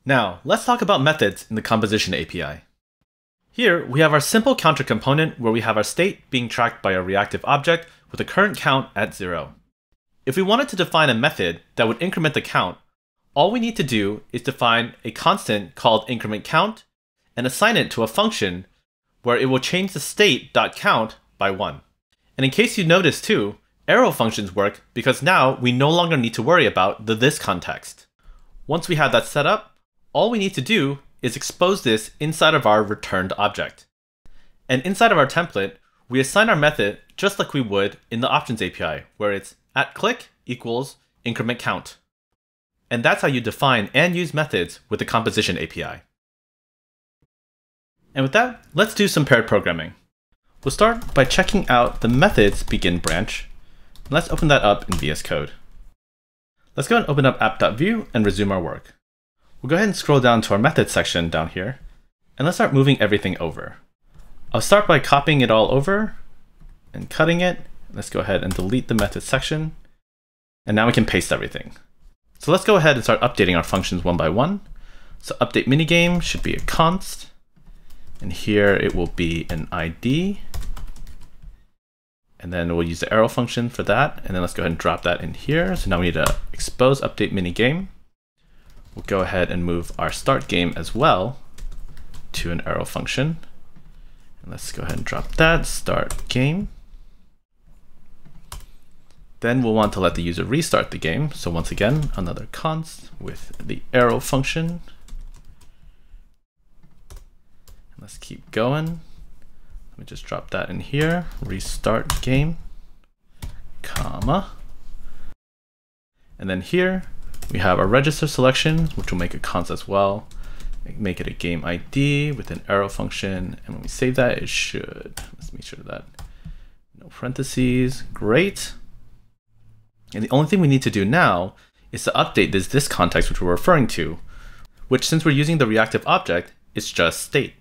Now, let's talk about methods in the composition API. Here, we have our simple counter component where we have our state being tracked by a reactive object with a current count at 0. If we wanted to define a method that would increment the count, all we need to do is define a constant called incrementCount and assign it to a function where it will change the state.count by 1. And in case you notice too, arrow functions work because now we no longer need to worry about the this context. Once we have that set up, all we need to do is expose this inside of our returned object. And inside of our template, we assign our method just like we would in the options API, where it's @click equals incrementCount. And that's how you define and use methods with the composition API. And with that, let's do some paired programming. We'll start by checking out the methods begin branch. Let's open that up in VS Code. Let's go and open up app.view and resume our work. We'll go ahead and scroll down to our methods section down here, and let's start moving everything over. I'll start by copying it all over and cutting it. Let's go ahead and delete the methods section, and now we can paste everything. So let's go ahead and start updating our functions one by one. So update minigame should be a const, and here it will be an ID. And then we'll use the arrow function for that. And then let's go ahead and drop that in here. So now we need to expose update minigame. We'll go ahead and move our start game as well to an arrow function. And let's go ahead and drop that start game. Then we'll want to let the user restart the game. So once again, another const with the arrow function. Let's keep going. Let me just drop that in here. Restart game, comma. And then here we have our register selection, which will make a const as well. Make it a game ID with an arrow function. And when we save that, it should, let's make sure that no parentheses, great. And the only thing we need to do now is to update this context, which we're referring to, which since we're using the reactive object, it's just state.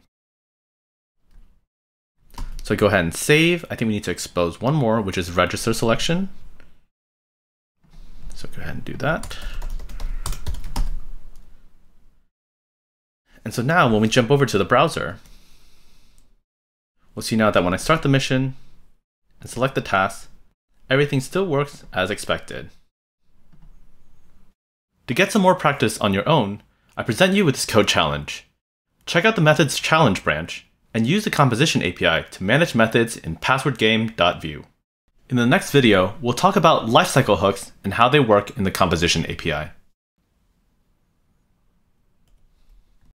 So go ahead and save. I think we need to expose one more, which is register selection. So go ahead and do that. And so now when we jump over to the browser, we'll see now that when I start the mission and select the task, everything still works as expected. To get some more practice on your own, I present you with this code challenge. Check out the methods challenge branch and use the composition API to manage methods in passwordgame.view. In the next video, we'll talk about lifecycle hooks and how they work in the composition API.